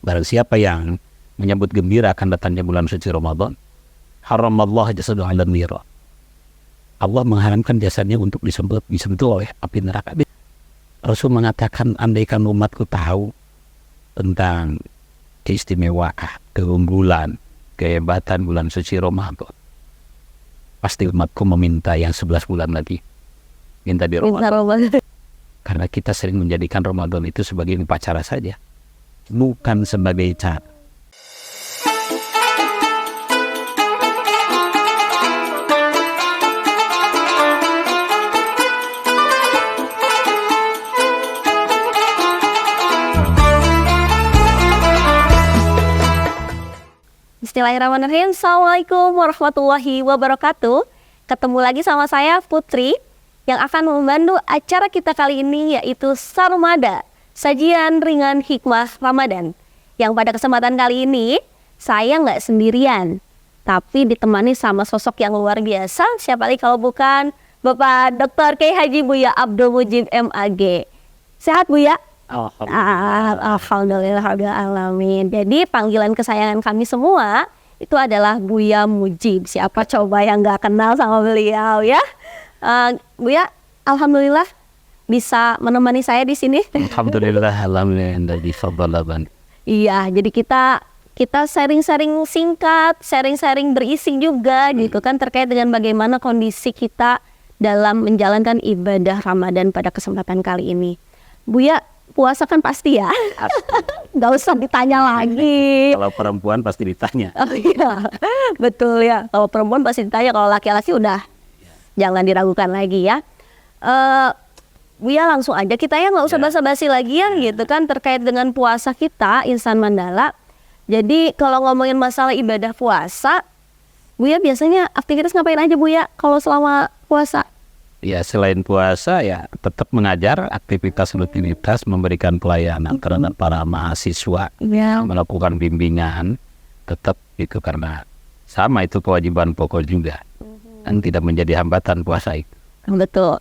Barang siapa yang menyambut gembira akan datangnya bulan suci Ramadan, haramallahu jasadahu 'alan nira. Allah mengharamkan jasadnya untuk disentuh oleh api neraka. Rasul mengatakan, andaikan umatku tahu tentang keistimewaan, keunggulan, kehebatan bulan suci Ramadan, pasti umatku meminta yang 11 bulan lagi. Minta di Ramadan. Karena kita sering menjadikan Ramadan itu sebagai upacara saja, bukan sebagai cara. Bismillahirrahmanirrahim. Assalamualaikum warahmatullahi wabarakatuh. Ketemu lagi sama saya Putri yang akan membantu acara kita kali ini, yaitu Sarmada, sajian ringan hikmah Ramadan. Yang pada kesempatan kali ini saya nggak sendirian, tapi ditemani sama sosok yang luar biasa. Siapa lagi kalau bukan Bapak Dr. Kiai Haji Buya Abdul Mujib MAG. Sehat Buya? Alhamdulillah. Alamin. Jadi panggilan kesayangan kami semua itu adalah Buya Mujib. Siapa coba yang nggak kenal sama beliau ya? Buya, alhamdulillah bisa menemani saya di sini. Alhamdulillah, alhamdulillah. Iya, jadi kita sharing-sharing singkat, sharing-sharing berisi juga gitu kan, terkait dengan bagaimana kondisi kita dalam menjalankan ibadah Ramadan pada kesempatan kali ini. Buya, puasa kan pasti ya, nggak usah ditanya lagi. Kalau perempuan pasti ditanya. Oh iya, betul ya. Kalau perempuan pasti ditanya, kalau laki-laki udah jangan diragukan lagi ya. Buya langsung aja kita ya, nggak usah basa-basi lagi ya gitu kan, terkait dengan puasa kita Insan Mandala. Jadi kalau ngomongin masalah ibadah puasa, Buya biasanya aktivitas ngapain aja Buya kalau selama puasa? Ya selain puasa ya tetap mengajar, aktivitas rutinitas, memberikan pelayanan terhadap para mahasiswa, melakukan bimbingan, tetap itu karena sama itu kewajiban pokok juga, dan tidak menjadi hambatan puasa itu. Betul.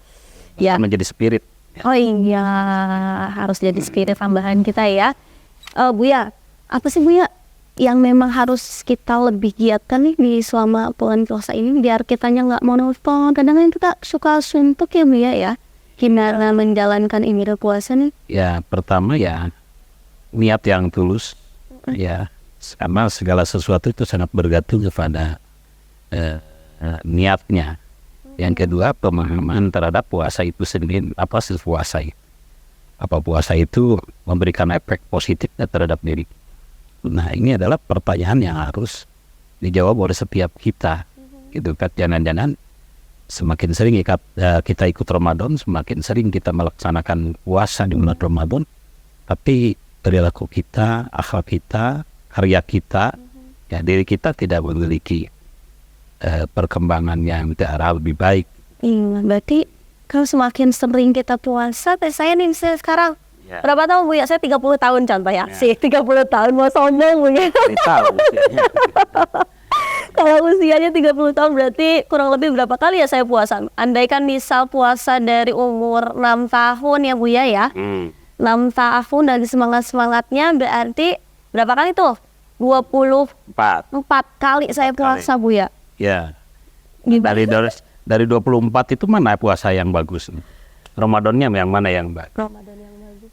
Ya. Menjadi spirit. Oh iya, harus jadi spirit tambahan kita ya. Buya, apa sih Buya yang memang harus kita lebih giatkan nih di selama bulan puasa ini biar kitanya nggak monoton? Kadang-kadang kita suka suntuk ya Buya ya, gimana menjalankan ibadah puasa nih? Ya pertama ya niat yang tulus ya, karena segala sesuatu itu sangat bergantung kepada niatnya. Yang kedua, pemahaman terhadap puasa itu sendiri, apa sih puasa itu? Apa puasa itu memberikan efek positif terhadap diri? Nah ini adalah pertanyaan yang harus dijawab oleh setiap kita, gitu kan. Jangan-jangan semakin sering kita ikut Ramadan, semakin sering kita melaksanakan puasa di bulan Ramadan, tapi perilaku kita, akhlak kita, karya kita, ya diri kita tidak memiliki perkembangan yang tidak lebih baik. Iya, berarti kalau semakin sering kita puasa, saya nih sekarang berapa tahun Buya? Saya 30 tahun contoh ya. Sih 30 tahun, mau sombong Buya. Kalau usianya 30 tahun berarti kurang lebih berapa kali ya saya puasa? Andaikan misal puasa dari umur 6 tahun ya Buya ya. 6 tahun dari semangat-semangatnya berarti berapa kali tuh? 24 kali saya puasa Buya. Ya. Dari 24 itu mana puasa yang bagus? Ramadannya yang mana yang bagus? Ramadan yang bagus.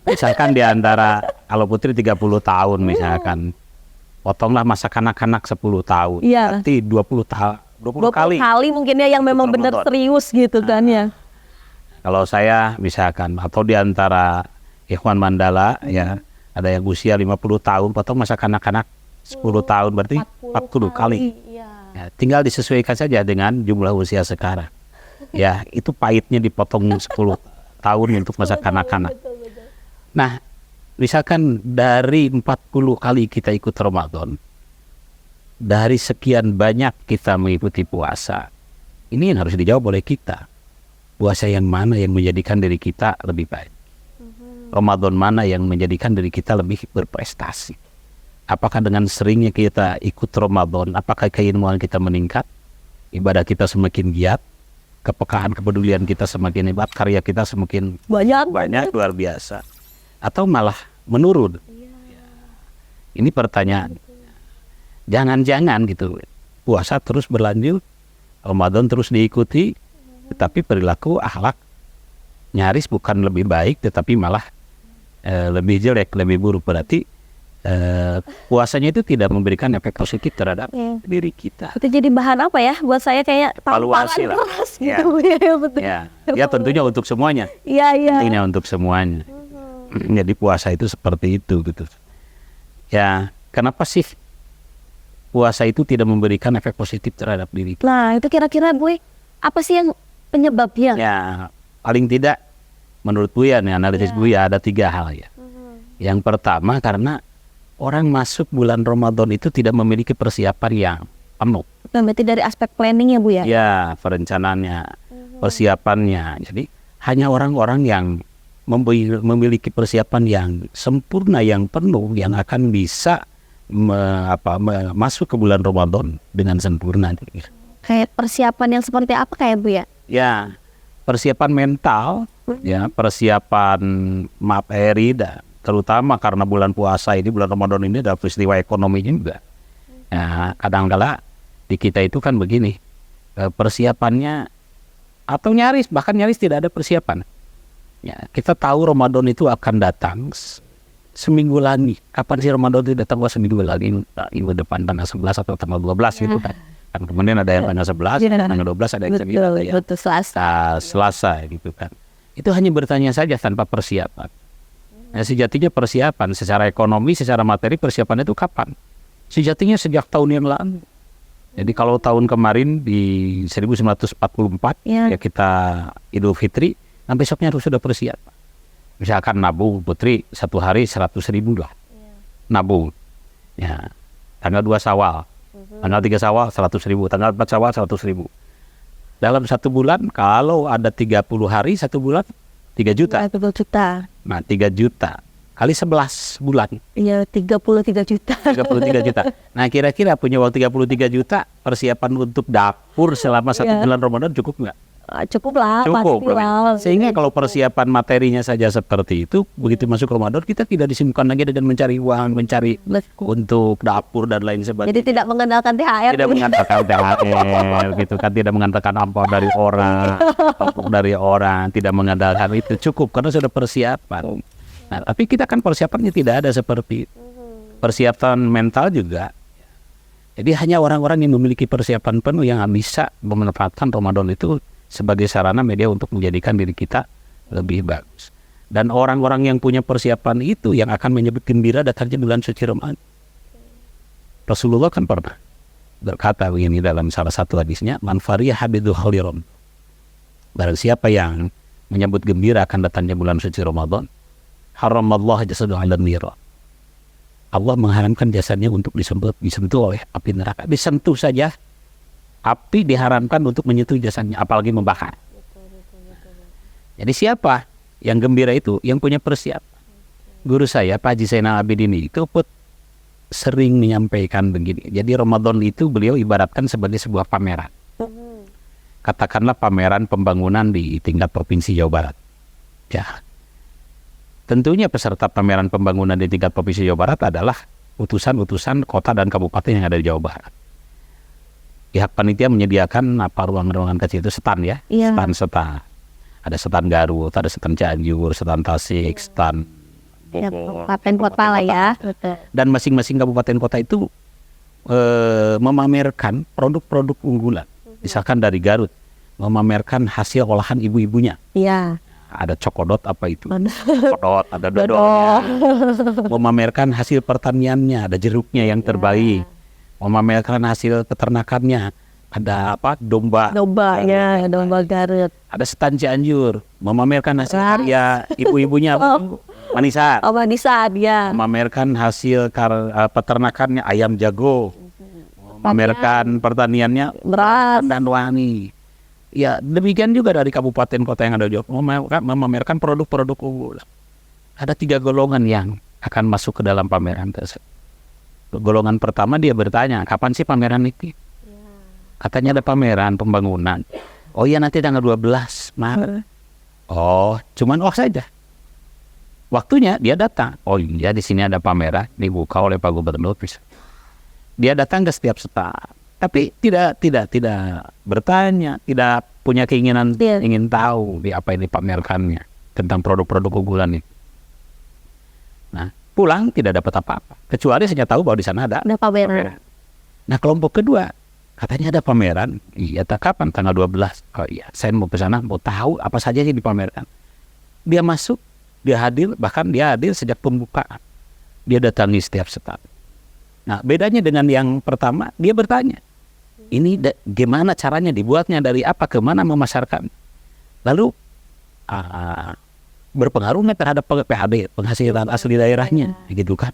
Misalkan di antara, kalau Putri 30 tahun misalkan, potonglah masa kanak-kanak 10 tahun. Iya. Berarti 20 kali. 20 kali mungkin ya yang memang benar serius gitu kan ya. Kalau saya misalkan, atau di antara Ikhwan Mandala ya, ada yang usia 50 tahun, potong masa kanak-kanak 10 tahun, berarti 40 kali. Ya, tinggal disesuaikan saja dengan jumlah usia sekarang. Ya, itu pahitnya dipotong 10 tahun untuk masa kanak-kanak. Nah, misalkan dari 40 kali kita ikut Ramadan, dari sekian banyak kita mengikuti puasa, ini yang harus dijawab oleh kita. Puasa yang mana yang menjadikan diri kita lebih baik? Ramadan mana yang menjadikan diri kita lebih berprestasi? Apakah dengan seringnya kita ikut Ramadan, apakah keilmuan kita meningkat? Ibadah kita semakin giat? Kepekaan, kepedulian kita semakin hebat, karya kita semakin banyak luar biasa, atau malah menurun? Ini pertanyaan. Jangan-jangan gitu, puasa terus berlanjut, Ramadan terus diikuti, tetapi perilaku akhlak nyaris bukan lebih baik, tetapi malah lebih jelek, lebih buruk. Berarti puasanya itu tidak memberikan efek positif terhadap diri kita. Itu jadi bahan apa ya? Buat saya kayak Evaluasi lah. keras gitu. Ya, betul. Ya tentunya untuk semuanya. Iya, iya. Tentunya untuk semuanya. Jadi puasa itu seperti itu gitu. Ya, kenapa sih puasa itu tidak memberikan efek positif terhadap diri kita? Nah, itu kira-kira Buya, apa sih yang penyebabnya? Ya, paling tidak menurut Buya nih, analisis Buya ada 3 hal ya. Yang pertama karena orang masuk bulan Ramadan itu tidak memiliki persiapan yang penuh. Berarti dari aspek planning ya Bu ya? Ya, perencanaannya, persiapannya. Jadi hanya orang-orang yang memiliki persiapan yang sempurna, yang penuh, yang akan bisa masuk ke bulan Ramadan dengan sempurna. Kayak persiapan yang seperti apa kayak Bu ya? Ya, persiapan mental, ya, persiapan terutama karena bulan puasa ini, bulan Ramadan ini ada peristiwa ekonomi juga. Ya, kadang-kala di kita itu kan begini, persiapannya atau bahkan nyaris tidak ada persiapan. Ya, kita tahu Ramadan itu akan datang seminggu lagi. Kapan sih Ramadan itu datang? Seminggu lagi, minggu depan tanggal 11 atau tanggal 12 gitu kan. Kan kemudian ada yang tanggal 11, tanggal 12 ada yang betul, Selasa gitu kan. Itu hanya bertanya saja tanpa persiapan. Nah, sejatinya persiapan secara ekonomi, secara materi, persiapan itu kapan? Sejatinya sejak tahun yang lalu. Jadi kalau tahun kemarin di 1944 ya kita Idul Fitri, nah besoknya harus sudah persiapan. Misalkan nabung Putri 1 hari 100.000 lah. Nabung. Ya. Tanggal 2 Syawal. Tanggal 3 Syawal 100.000, tanggal 4 Syawal 100.000. Dalam 1 bulan kalau ada 30 hari 1 bulan 3 juta. 30 juta. Nah, 3 juta kali 11 bulan. Iya, 33 juta. 33 juta. Nah, kira-kira punya uang 33 juta, persiapan untuk dapur selama 1 bulan Ramadan cukup nggak? Cukup lah, cukup. pasti lah. Sehingga kalau persiapan materinya saja seperti itu, begitu masuk Ramadan kita tidak disibukkan lagi dengan mencari uang, mencari untuk dapur dan lain sebagainya. Jadi tidak mengandalkan THR. Tidak mengandalkan THR gitu kan, tidak mengandalkan ampau dari orang, dari orang, tidak mengandalkan itu, cukup karena sudah persiapan. Nah, tapi kita kan persiapannya tidak ada seperti itu. Persiapan mental juga. Jadi hanya orang-orang yang memiliki persiapan penuh yang bisa memanfaatkan Ramadan itu sebagai sarana media untuk menjadikan diri kita lebih bagus. Dan orang-orang yang punya persiapan itu yang akan menyebut gembira datangnya bulan suci Ramadan. Rasulullah kan pernah berkata begini dalam salah satu hadisnya, man fariya habidhu khaliron. Barang siapa yang menyebut gembira akan datangnya bulan suci Ramadan, haramallahu jasadu 'alan nira. Allah mengharamkan jasadnya untuk disentuh oleh api neraka. Disentuh saja api diharamkan untuk menyentuh jasadnya, apalagi membakar. Jadi siapa yang gembira itu? Yang punya persiapan. Guru saya Pak Haji Zainal Abidin itu sering menyampaikan begini. Jadi Ramadan itu beliau ibaratkan sebagai sebuah pameran. Katakanlah pameran pembangunan di tingkat provinsi Jawa Barat. Ya. Tentunya peserta pameran pembangunan di tingkat provinsi Jawa Barat adalah utusan-utusan kota dan kabupaten yang ada di Jawa Barat. Pihak panitia menyediakan ruangan-ruangan kecil itu stand ya, stand. Ada stand Garut, ada stand Cianjur, stand Tasik, stand kabupaten kota lah ya. Dan masing-masing kabupaten kota itu memamerkan produk-produk unggulan. Misalkan dari Garut memamerkan hasil olahan ibu-ibunya. Iya. Ada cokodot apa itu? Cokodot, ada dodolnya. Memamerkan hasil pertaniannya, ada jeruknya yang terbaik. Memamerkan hasil peternakannya, ada domba Garut. Ada stand Cianjur memamerkan hasil karya ibu-ibunya manisan. Manisan ya. Memamerkan hasil peternakannya ayam jago. Memamerkan pertaniannya beras dan wangi. Ya, demikian juga dari kabupaten kota yang ada di Jawa, memamerkan produk-produk unggulan. Ada 3 golongan yang akan masuk ke dalam pameran tersebut. Golongan pertama dia bertanya, kapan sih pameran itu? Katanya ada pameran pembangunan. Oh iya nanti tanggal 12 Maret. Oh, cuman saja. waktunya dia datang. Oh iya, di sini ada pameran dibuka oleh Pak Gubernur. Dia datang ke setiap stand, tapi tidak bertanya, tidak punya keinginan ingin tahu di apa yang dipamerkannya tentang produk-produk unggulan ini. Nah, pulang tidak dapat apa-apa, kecuali hanya tahu bahwa di sana ada pameran. Nah, kelompok kedua katanya ada pameran. Iya, kapan? Tanggal 12. Oh iya, saya mau ke sana, mau tahu apa saja yang dipamerkan. Dia masuk, dia hadir, bahkan dia hadir sejak pembukaan. Dia datangi setiap stand. Nah, bedanya dengan yang pertama, dia bertanya, ini gimana caranya dibuatnya, dari apa ke mana memasarkan. Lalu berpengaruh nggak terhadap PHB, penghasilan asli daerahnya, gitu kan?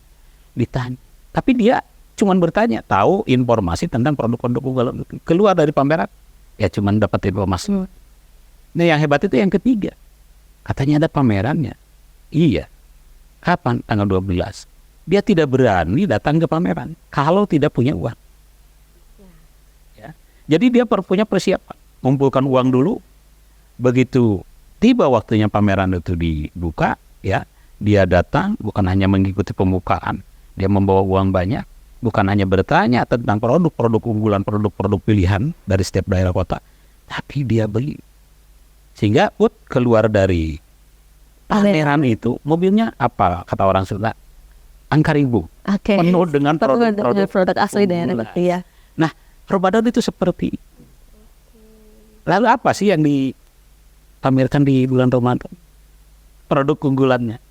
Ditanya. Tapi dia cuman bertanya, tahu informasi tentang produk-produk unggulan, keluar dari pameran, ya cuman dapat informasi. Nah, yang hebat itu yang ketiga. Katanya ada pamerannya. Iya. Kapan? Tanggal 12. Dia tidak berani datang ke pameran kalau tidak punya uang. Ya. Jadi dia punya persiapan, mengumpulkan uang dulu. Begitu tiba waktunya pameran itu dibuka, ya, dia datang bukan hanya mengikuti pembukaan, dia membawa uang banyak, bukan hanya bertanya tentang produk-produk unggulan, produk-produk pilihan dari setiap daerah kota, tapi dia beli. Sehingga keluar dari pameran itu, mobilnya apa kata orang Sunda? Angka ribu, penuh dengan produk asli daerah. Iya. Nah, Ramadan itu seperti. Lalu apa sih yang dipamerkan di bulan Ramadan? Produk unggulannya.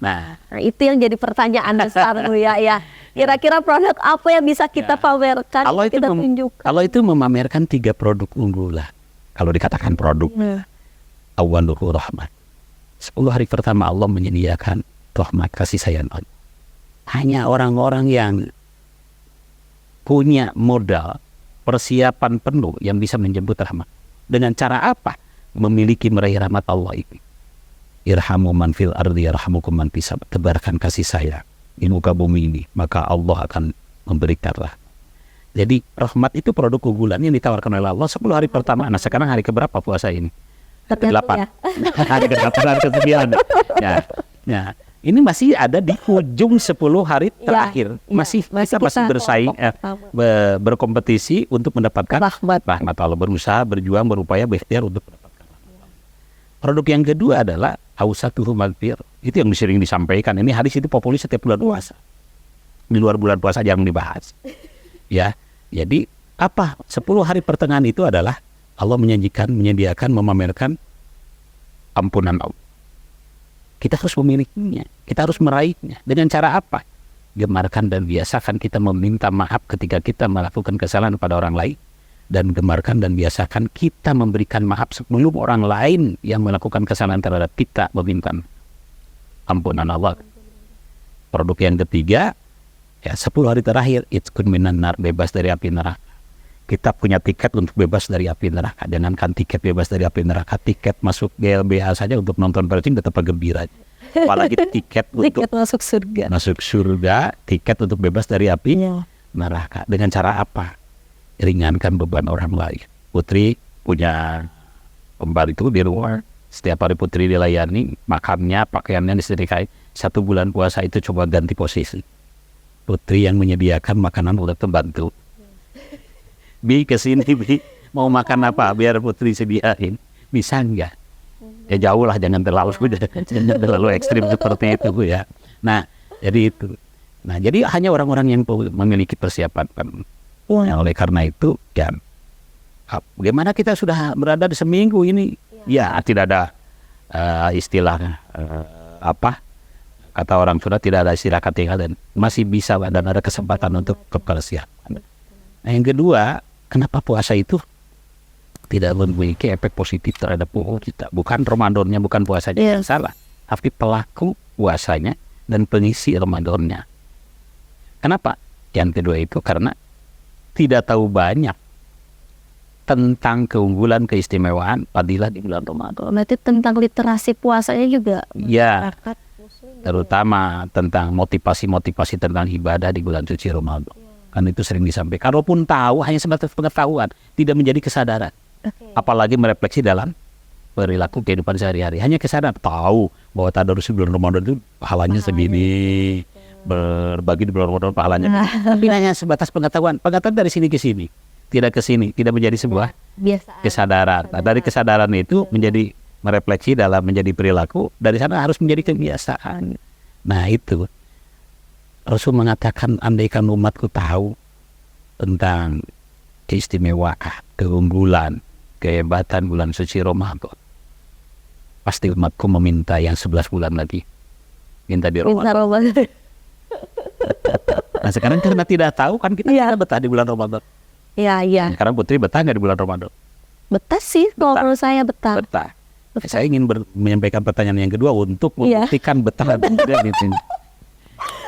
Nah, itu yang jadi pertanyaan besar ya. Kira-kira produk apa yang bisa kita pamerkan, kita tunjukkan? Kalau itu memamerkan 3 produk unggulan. Kalau dikatakan produk, awwaluhu rahmat. 10 hari pertama Allah menyediakan rahmat, kasih sayang Allah. Hanya orang-orang yang punya modal, persiapan penuh yang bisa menjemput rahmat. Dengan cara apa? Memiliki meraih rahmat Allah ini. Irhamu man fil ardi yarhamukum man fis sama. Tebarkan kasih sayang di muka bumi ini, maka Allah akan memberikan rahmat. Jadi rahmat itu produk unggulan yang ditawarkan oleh Allah 10 hari pertama. Nah, sekarang hari keberapa puasa ini? 8. Hari ke-8, hari ke-9. Ya. Ini masih ada di ujung 10 hari terakhir. Masih kita masih bersaing, berkompetisi untuk mendapatkan rahmat Allah. Berusaha, berjuang, berupaya, berikhtiar untuk mendapatkan rahmat Allah. Produk yang kedua adalah awsatuhu maghfirah. Itu yang sering disampaikan. Ini hadis itu populer setiap bulan puasa. Di luar bulan puasa jarang dibahas. Ya, jadi apa? 10 hari pertengahan itu adalah Allah menyediakan, memamerkan ampunan Allah. Kita harus memilikinya, kita harus meraihnya. Dengan cara apa? Gemarkan dan biasakan kita meminta maaf ketika kita melakukan kesalahan pada orang lain. Dan gemarkan dan biasakan kita memberikan maaf sebelum orang lain yang melakukan kesalahan terhadap kita meminta ampunan Allah. Produk yang ketiga, ya 10 hari terakhir, itqun minan nar, bebas dari api neraka. Kita punya tiket untuk bebas dari api neraka. Jangankan tiket bebas dari api neraka, tiket masuk GLBH saja untuk nonton percing tetap gembira. Apalagi tiket untuk masuk surga. Masuk surga, tiket untuk bebas dari api neraka. Dengan cara apa? Ringankan beban orang lain. Putri punya pembantu di luar. Setiap hari Putri dilayani, makannya, pakaiannya disedekahin. 1 bulan puasa itu coba ganti posisi. Putri yang menyediakan makanan untuk pembantu. Bi kesini Bi, mau makan apa biar Putri sediain, bisa enggak? Ya jauh lah, jangan terlalu ekstrim seperti itu Bu ya. Nah jadi itu. Nah jadi hanya orang-orang yang memiliki persiapan. Nah, oleh karena itu ya, bagaimana kita sudah berada di seminggu ini? Ya tidak ada istilah apa? Kata orang sudah tidak ada istilah ketinggalan, masih bisa dan ada kesempatan untuk kepersiapan. Nah yang kedua, kenapa puasa itu tidak memiliki efek positif terhadap tubuh kita? Bukan Ramadannya, bukan puasanya yang salah, tapi pelaku puasanya dan pengisi Ramadannya. Kenapa? Yang kedua itu karena tidak tahu banyak tentang keunggulan, keistimewaan, fadilah di bulan Ramadan. Berarti tentang literasi puasanya juga. Ya, terutama tentang motivasi tentang ibadah di bulan suci Ramadan. Kan itu sering disampaikan. Kalaupun tahu, hanya sebatas pengetahuan, tidak menjadi kesadaran. Apalagi merefleksi dalam perilaku kehidupan sehari-hari. Hanya kesadaran, tahu bahwa tadarus di bulan Ramadan itu pahalanya segini, berbagi di bulan Ramadan pahalanya. Tapi hanya sebatas pengetahuan dari sini ke sini, tidak ke sini, tidak menjadi sebuah kesadaran. Nah, dari kesadaran itu menjadi merefleksi dalam menjadi perilaku, dari sana harus menjadi kebiasaan. Nah itu Rasul mengatakan, andaikan umatku tahu tentang keistimewaan, keunggulan, kehebatan bulan suci Ramadan, pasti umatku meminta yang 11 bulan lagi, minta di Ramadan. Nah sekarang karena tidak tahu kan kita betah di bulan Ramadan. Iya. Sekarang Putri betah nggak di bulan Ramadan? Betah sih, kalau menurut saya betah. Saya ingin menyampaikan pertanyaan yang kedua untuk membuktikan betah atau tidak di sini.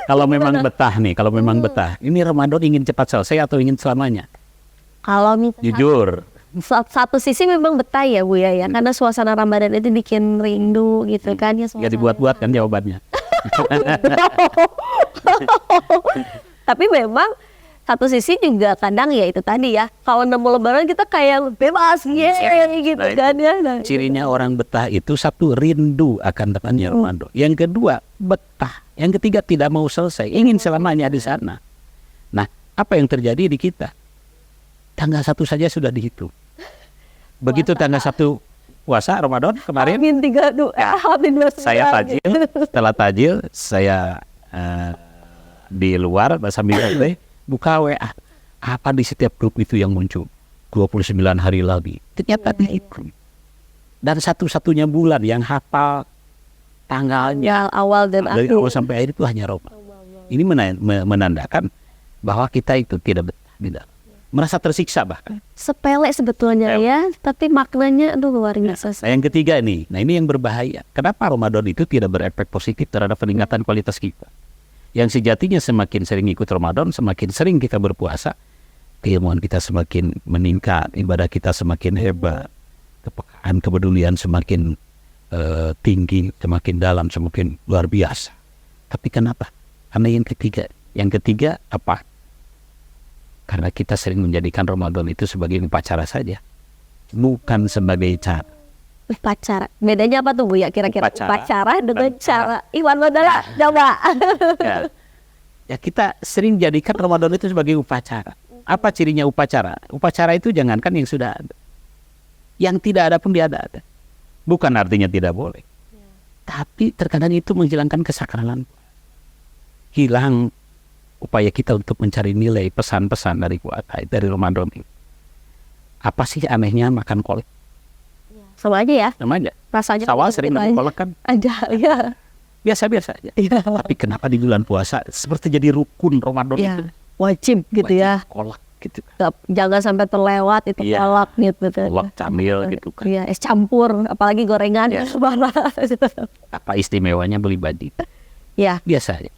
Kalau memang betah nih, ini Ramadan ingin cepat selesai atau ingin selamanya? Kalau misalnya jujur, satu sisi memang betah ya Bu ya, karena suasana Ramadan itu bikin rindu gitu kan ya. Nggak dibuat-buat kan jawabannya. Tapi memang satu sisi juga kadang ya itu tadi ya, kalau nemu lebaran kita kayak bebas gitu kan ya. Cirinya orang betah itu satu, rindu akan datangnya Ramadan. Yang kedua, betah. Yang ketiga, tidak mau selesai, ingin selamanya di sana. Nah, apa yang terjadi di kita? Tanggal 1 saja sudah dihitung. Begitu tanggal 1 puasa Ramadan kemarin, saya tajil, setelah tajil saya di luar sambil buka WA, apa di setiap grup itu yang muncul 29 hari lagi, ternyata itu. Dan satu-satunya bulan yang hafal tanggalnya awal dan dari akhir, awal sampai akhir itu hanya Ramadan. Ini menandakan bahwa kita itu tidak merasa tersiksa, bahkan sepele sebetulnya ya, tapi maknanya luar biasa. Nah, yang ketiga nih, ini yang berbahaya. Kenapa Ramadan itu tidak berefek positif terhadap peningkatan kualitas kita? Yang sejatinya semakin sering ikut Ramadan, semakin sering kita berpuasa, keilmuan kita semakin meningkat, ibadah kita semakin hebat, kepekaan, kepedulian semakin tinggi, semakin dalam, semakin luar biasa. Tapi kenapa? Karena yang ketiga apa? Karena kita sering menjadikan Ramadan itu sebagai upacara saja, bukan sebagai cara. Upacara, bedanya apa tuh Bu ya kira-kira? Upacara dengan cara. Iwan Mandala, coba. Ya kita sering jadikan Ramadan itu sebagai upacara. Apa cirinya upacara? Upacara itu jangankan yang sudah ada, yang tidak ada pun dia ada. Bukan artinya tidak boleh, tapi terkadang itu menghilangkan kesakralan, hilang upaya kita untuk mencari nilai pesan-pesan dari Ramadan ini. Apa sih anehnya makan kolak? Sama aja ya. Sama aja. Rasanya Sawal sering makan kolak kan? Ada ya. Biasa-biasa aja. Ya. Tapi kenapa di bulan puasa seperti jadi rukun Ramadan itu? Wajib gitu ya. Kolak gitu. Jangan sampai terlewat itu kolak gitu. Kolak camil gitu kan. Iya, es campur, apalagi gorengan. Apa istimewanya beli baju? Ya. Biasa aja.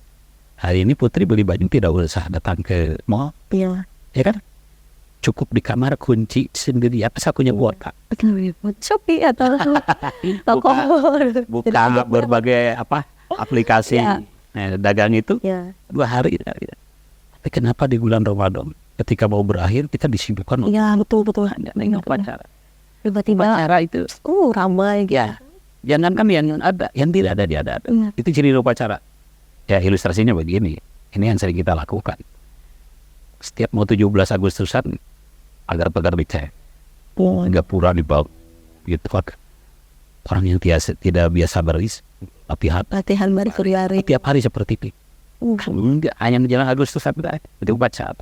Hari ini Putri beli baju tidak usah datang ke mall. Iya. Ya kan? Cukup di kamar kunci sendiri. Apa sakunya buat Kak? Shopee atau toko. Buka berbagai aplikasi dagang itu 2 hari. Tapi kenapa di bulan Ramadan ketika mau berakhir kita disibukkan? Iya betul. Hanya dengan upacara. Tiba-tiba upacara itu ramai gitu. Ya. Jangankan yang ada, yang tidak ada dia ada. Itu ciri upacara. Ya ilustrasinya begini. Ini yang sering kita lakukan. Setiap mau 17 Agustusan agar-agar dicek. Gapura dibawa gitu kan. Orang yang tidak biasa latihan berhari-hari. Tiap hari seperti itu. Enggak, hanya menjelang Agustus sampai itu upacara.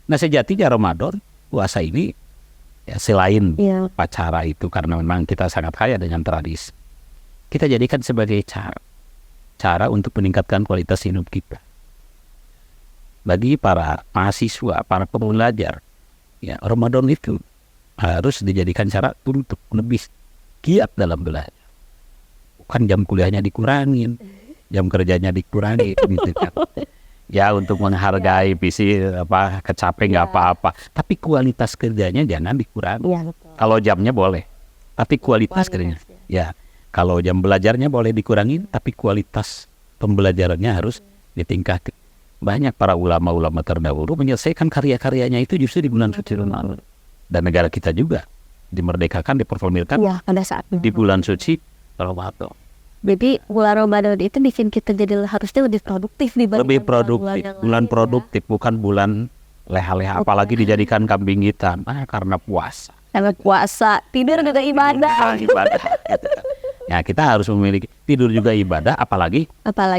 Nah sejatinya Ramadan puasa ini ya selain upacara itu, karena memang kita sangat kaya dengan tradisi, kita jadikan sebagai cara untuk meningkatkan kualitas hidup kita. Bagi para mahasiswa, para pembelajar, ya Ramadan itu harus dijadikan cara untuk lebih giat dalam belajar. Bukan jam kuliahnya dikurangin, jam kerjanya dikurangi gitu kan. Ya untuk menghargai visi kecape nggak apa-apa, tapi kualitas kerjanya jangan dikurangi. Ya, kalau jamnya boleh, tapi kualitas kerjanya ya. Kalau jam belajarnya boleh dikurangin, tapi kualitas pembelajarannya harus ditingkatkan. Banyak para ulama-ulama terdahulu menyelesaikan karya-karyanya itu justru di bulan suci Ramadan. Dan negara kita juga dimerdekakan, diproklamasikan pada saat di bulan suci Ramadan. Jadi bulan Ramadan itu bikin kita jadi harusnya lebih produktif dibanding Lebih produktif, bulan produktif, bukan bulan leha-leha, apalagi dijadikan kambing hitam karena puasa. Karena puasa, tidur juga ibadah. Ibadah. Gitu. Ya kita harus memiliki tidur juga ibadah, apalagi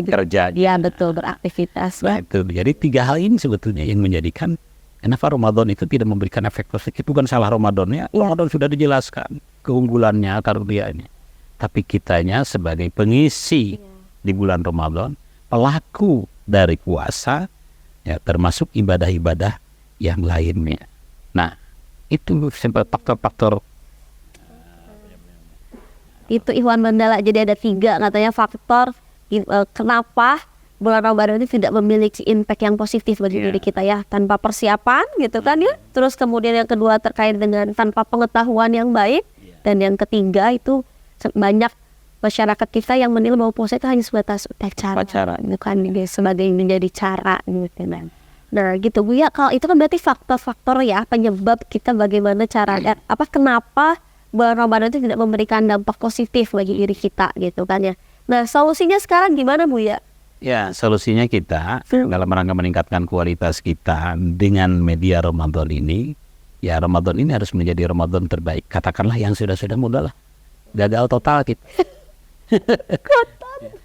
kerja. Iya betul, beraktivitas. Nah, itu. Jadi 3 hal ini sebetulnya yang menjadikan kenapa Ramadan itu tidak memberikan efek positif. Bukan salah Ramadannya, Ramadan sudah dijelaskan keunggulannya, karunia-nya. Tapi kitanya sebagai pengisi di bulan Ramadan, pelaku dari puasa, ya termasuk ibadah-ibadah yang lainnya. Nah, itu faktor-faktor. Itu Ikhwan Mandala, jadi ada 3 katanya faktor kenapa bulan Ramadan ini tidak memiliki impact yang positif bagi diri kita ya, tanpa persiapan gitu kan ya. Terus kemudian yang kedua terkait dengan tanpa pengetahuan yang baik, dan yang ketiga itu banyak masyarakat kita yang menilai bahwa puasa itu hanya sebatas cara, bukan sebagai menjadi cara gitu kan. Nah gitu Bu ya, kalau itu kan berarti faktor-faktor ya penyebab kita bagaimana caranya, kenapa bulan Ramadan itu tidak memberikan dampak positif bagi diri kita gitu kan ya. Nah solusinya sekarang gimana Bu ya? Ya, solusinya kita dalam rangka meningkatkan kualitas kita dengan media Ramadan ini, ya Ramadan ini harus menjadi Ramadan terbaik. Katakanlah yang sudah-sudah mudah lah. Gagal total kita.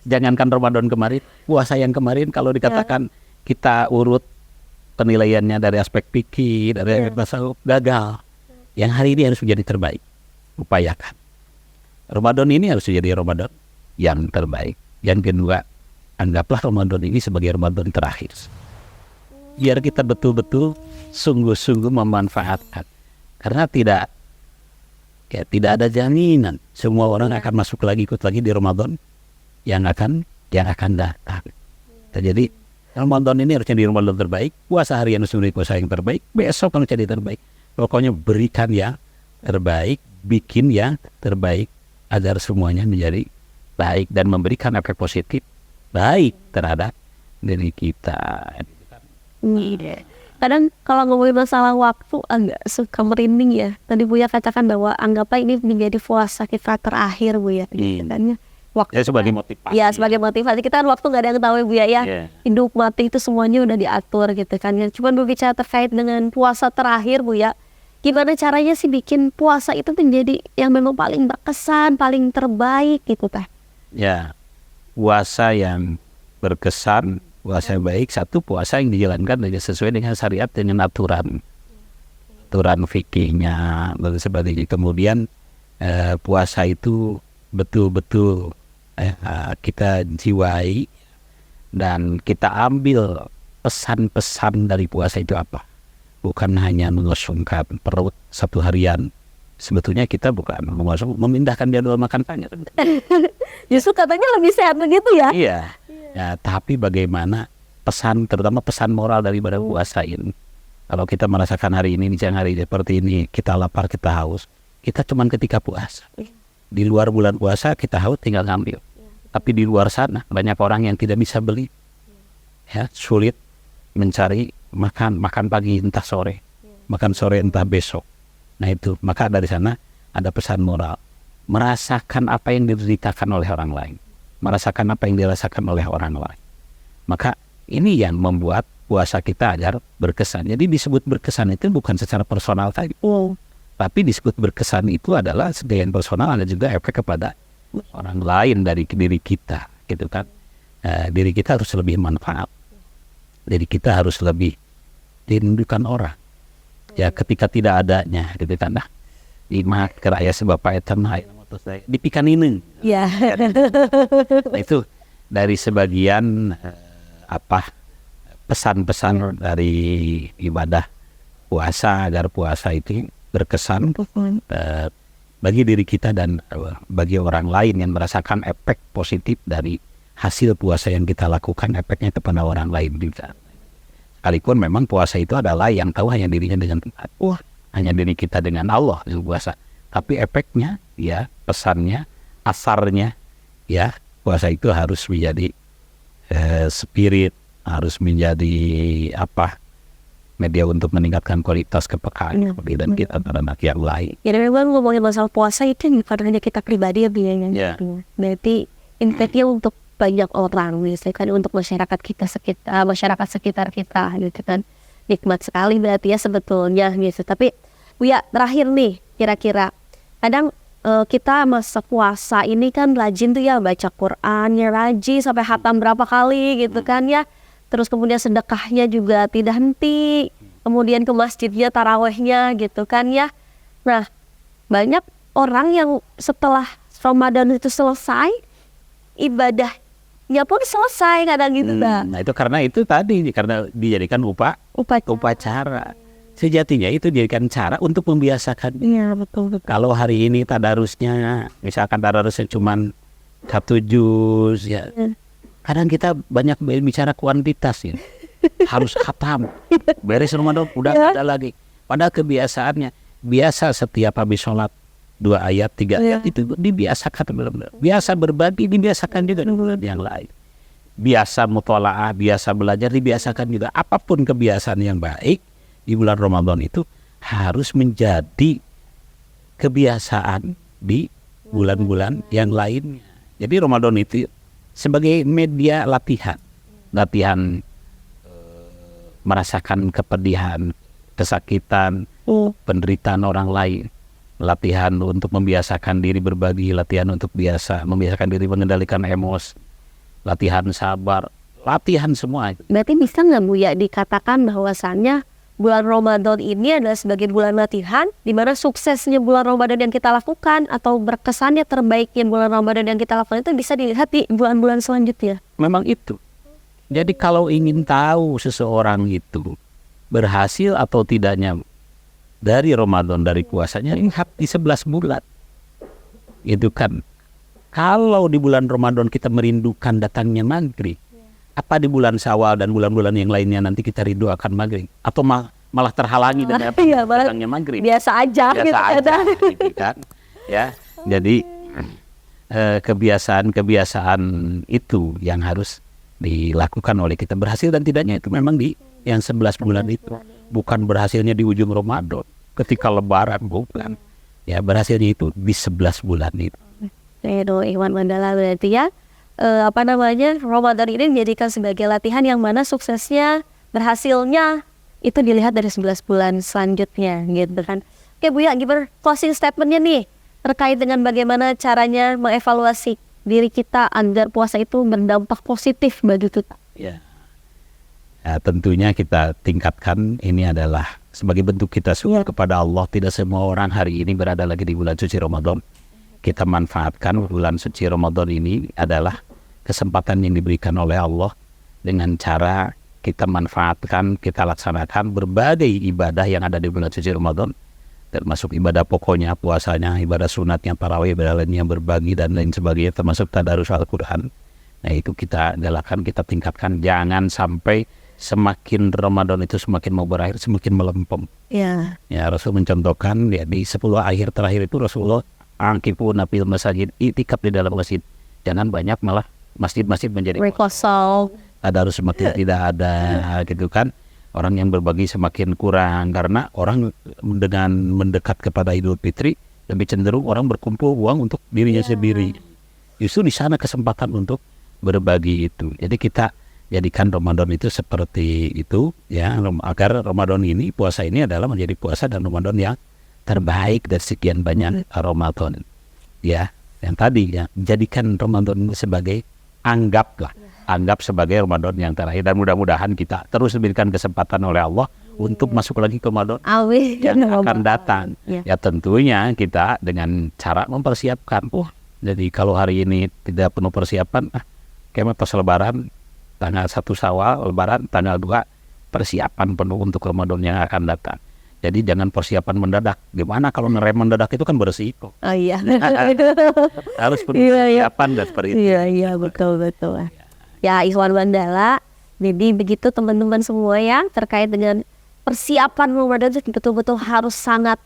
Jangankan Ramadan kemarin, puasa yang kemarin kalau dikatakan kita urut penilaiannya dari aspek fikih, dari aspek tasawuf, gagal. Yang hari ini harus menjadi terbaik. Upayakan. Ramadan ini harus menjadi Ramadan yang terbaik. Yang kedua, anggaplah Ramadan ini sebagai Ramadan terakhir. Biar kita betul-betul sungguh-sungguh memanfaatkan. Karena tidak ada jaminan semua orang akan masuk lagi, ikut lagi di Ramadan yang akan datang. Jadi Ramadan ini harusnya di Ramadan terbaik, puasa harian harus menjadi puasa yang terbaik, besok harus jadi terbaik. Pokoknya berikan yang terbaik, bikin yang terbaik agar semuanya menjadi baik dan memberikan efek positif baik terhadap diri kita. Kadang kalau ngomongin masalah waktu agak suka merinding ya. Tadi Buya katakan bahwa anggaplah ini menjadi puasa kita terakhir Buya. Waktu Ya sebagai motivasi. Ya sebagai motivasi, kita kan waktu nggak ada yang tahu Buya ya. Hidup mati itu semuanya udah diatur gitu kan. Cuman berbicara terkait dengan puasa terakhir Buya, gimana caranya sih bikin puasa itu menjadi yang memang paling berkesan, paling terbaik gitu Teh? Ya, puasa yang berkesan, puasa yang baik, satu puasa yang dijalankan sesuai dengan syariat, dengan aturan fikihnya dan sebagainya. Kemudian puasa itu betul-betul kita jiwai dan kita ambil pesan-pesan dari puasa itu apa. Bukan hanya mengosongkan perut satu harian. Sebetulnya kita bukan memindahkan jadwal makan tanya. Justru katanya lebih sehat begitu ya? Iya. Ya, tapi bagaimana pesan, terutama pesan moral daripada puasa ini. Kalau kita merasakan hari ini, siang hari seperti ini, kita lapar, kita haus, kita cuman ketika puasa. Di luar bulan puasa kita haus tinggal ngambil. Tapi di luar sana banyak orang yang tidak bisa beli. Ya, sulit mencari makan pagi entah sore, makan sore entah besok. Nah itu, maka dari sana ada pesan moral. Merasakan apa yang dideritakan oleh orang lain. Merasakan apa yang dirasakan oleh orang lain. Maka ini yang membuat puasa kita agar berkesan. Jadi disebut berkesan itu bukan secara personal tadi. Tapi disebut berkesan itu adalah sebagian personal, ada juga efek kepada orang lain dari diri kita. Gitu kan. Diri kita harus lebih manfaat. Diri kita harus lebih dirindukan orang. Ya ketika tidak adanya gitu kan, imah keraya sebab etan dipikan ini. Ya. Nah, itu dari sebagian pesan-pesan dari ibadah puasa agar puasa itu berkesan bagi diri kita dan bagi orang lain yang merasakan efek positif dari hasil puasa yang kita lakukan, efeknya kepada orang lain juga. Sekalipun memang puasa itu adalah yang tahu hanya dirinya dengan Tuhan. Hanya diri kita dengan Allah yang puasa. Tapi efeknya, ya pesannya, asarnya, ya puasa itu harus menjadi spirit, harus menjadi media untuk meningkatkan kualitas kepekaan dan kita terhadap yang lain. Ya memang ngomongin masalah puasa itu bukan hanya kita pribadi ya biayanya. Berarti impactnya untuk banyak orang, misalkan untuk masyarakat sekitar kita gitu kan. Nikmat sekali berarti ya sebetulnya gitu. Tapi Buya, terakhir nih, kira-kira kadang kita masa puasa ini kan rajin tuh ya baca Qur'annya, rajin sampai hatam berapa kali gitu kan ya. Terus kemudian sedekahnya juga tidak henti, kemudian ke masjidnya, tarawehnya gitu kan ya. Nah, banyak orang yang setelah Ramadan itu selesai, ibadahnya pun selesai kadang gitu dah. Nah itu karena itu tadi, karena dijadikan upacara. Sejatinya itu dijadikan cara untuk membiasakan. Iya, betul. Kalau hari ini tadarusnya, misalkan tadarusnya cuman 1 juz ya. Kadang kita banyak bicara kuantitas ya. Harus khatam. Beres Ramadan udah nggak ada lagi. Padahal kebiasaannya biasa setiap habis sholat 2 ayat, 3 ayat itu dibiasakan benar-benar. Biasa berbagi dibiasakan juga dengan yang lain. Biasa mutolaah, biasa belajar dibiasakan juga. Apapun kebiasaan yang baik di bulan Ramadan itu harus menjadi kebiasaan di bulan-bulan yang lainnya. Jadi Ramadan itu sebagai media latihan merasakan kepedihan, kesakitan, penderitaan orang lain, latihan untuk membiasakan diri berbagi, latihan untuk membiasakan diri mengendalikan emosi, latihan sabar, latihan semua. Berarti bisa nggak Bu ya dikatakan bahwasannya bulan Ramadan ini adalah sebagai bulan latihan, di mana suksesnya bulan Ramadan yang kita lakukan atau berkesannya terbaiknya bulan Ramadan yang kita lakukan itu bisa dilihat di bulan-bulan selanjutnya. Memang itu. Jadi kalau ingin tahu seseorang itu berhasil atau tidaknya dari Ramadan, dari puasanya, lihat di 11 bulan. Itu kan. Kalau di bulan Ramadan kita merindukan datangnya maghrib, apa di bulan Syawal dan bulan-bulan yang lainnya nanti kita rindu akan maghrib? Atau malah terhalangi dengan datangnya maghrib? Biasa aja gitu kan. Ya, jadi kebiasaan itu yang harus dilakukan oleh kita. Berhasil dan tidaknya itu memang di yang 11 bulan itu. Bukan berhasilnya di ujung Ramadan ketika lebaran, bukan. Ya, berhasilnya itu di 11 bulan itu. Ikhwan Mandala berarti ya Ramadan ini dijadikan sebagai latihan yang mana suksesnya, berhasilnya itu dilihat dari 11 bulan selanjutnya gitu kan. Oke Bu ya, gimana closing statementnya nih terkait dengan bagaimana caranya mengevaluasi diri kita agar puasa itu berdampak positif bagi kita? Ya, tentunya kita tingkatkan, ini adalah sebagai bentuk kita syukur kepada Allah. Tidak semua orang hari ini berada lagi di bulan suci Ramadan. Kita manfaatkan bulan suci Ramadan ini adalah kesempatan yang diberikan oleh Allah dengan cara kita manfaatkan, kita laksanakan berbagai ibadah yang ada di bulan suci Ramadan, termasuk ibadah pokoknya, puasanya, ibadah sunatnya, tarawih, ibadah lainnya, berbagi dan lain sebagainya, termasuk tadarus Al-Quran. Nah itu kita galakan, kita tingkatkan, jangan sampai semakin Ramadan itu semakin mau berakhir semakin melempem. Ya, Rasul mencontohkan ya, di 10 akhir terakhir itu Rasulullah angkifuna fil masajid, itikaf di dalam masjid. Jangan banyak malah masjid-masjid menjadi kosong. Tadarus semakin tidak ada gitu kan. Orang yang berbagi semakin kurang karena orang dengan mendekat kepada Idul Fitri lebih cenderung orang berkumpul uang untuk dirinya sendiri. Justru di sana kesempatan untuk berbagi itu. Jadi kita jadikan Ramadan itu seperti itu ya, agar Ramadan ini, puasa ini adalah menjadi puasa dan Ramadan yang terbaik dari sekian banyak Ramadan. Ya, yang tadi ya, jadikan Ramadan ini sebagai anggap sebagai Ramadan yang terakhir, dan mudah-mudahan kita terus diberikan kesempatan oleh Allah untuk masuk lagi ke Ramadan yang akan datang. Ya tentunya kita dengan cara mempersiapkan. Jadi kalau hari ini tidak penuh persiapan, kayak pas Lebaran tanggal 1 Syawal, Lebaran tanggal 2, persiapan penuh untuk Ramadan yang akan datang. Jadi jangan persiapan mendadak. Gimana kalau ngerem mendadak itu kan beresiko. Oh iya. Harus persiapan dan seperti itu. Iya, betul. Ya, Ikhwan Mandala. Jadi begitu teman-teman semua ya, terkait dengan persiapan Ramadan itu betul-betul harus sangat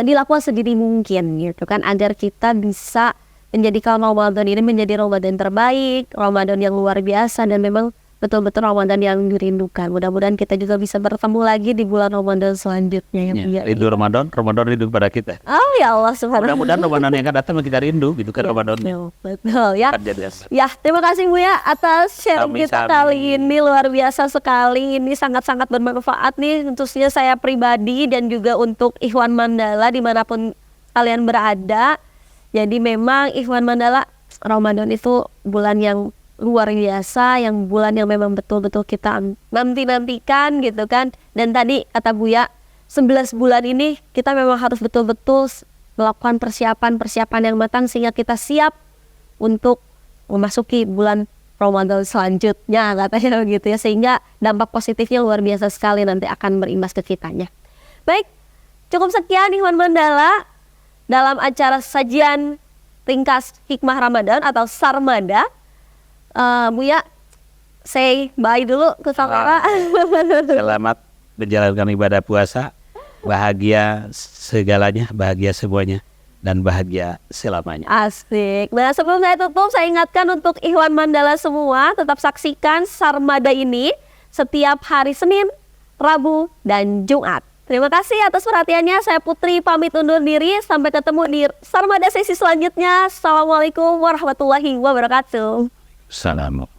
dilakukan sedini mungkin gitu kan, agar kita bisa menjadikan Ramadan ini menjadi Ramadan terbaik, Ramadan yang luar biasa, dan memang betul-betul Ramadan yang dirindukan. Mudah-mudahan kita juga bisa bertemu lagi di bulan Ramadan selanjutnya. Ya, rindu Ramadan, Ramadan rindu pada kita. Oh ya Allah subhanahu. Mudah-mudahan Ramadan yang akan datang kita rindu gitu kan Ramadan. Betul ya. Ya, terima kasih Bu ya atas sharing kita kali ini, luar biasa sekali. Ini sangat-sangat bermanfaat nih khususnya saya pribadi dan juga untuk Ikhwan Mandala dimanapun kalian berada. Jadi memang Ikhwan Mandala, Ramadan itu bulan yang luar biasa, yang bulan yang memang betul-betul kita nanti-nantikan gitu kan. Dan tadi kata Buya, 11 bulan ini kita memang harus betul-betul melakukan persiapan yang matang sehingga kita siap untuk memasuki bulan Ramadan selanjutnya, katanya begitu ya, sehingga dampak positifnya luar biasa sekali nanti akan berimbas ke kitanya. Baik, cukup sekian Ikhwan Mandala dalam acara sajian ringkas hikmah Ramadan atau Sarmada. Buya, say bye dulu ke kamera. Selamat menjalankan ibadah puasa, bahagia segalanya, bahagia semuanya, dan bahagia selamanya. Asik. Nah, sebelum saya tutup, saya ingatkan untuk Ikhwan Mandala semua, tetap saksikan Sarmada ini setiap hari Senin, Rabu, dan Jumat. Terima kasih atas perhatiannya. Saya Putri pamit undur diri. Sampai ketemu di Sarmada sesi selanjutnya. Assalamualaikum warahmatullahi wabarakatuh. Salam.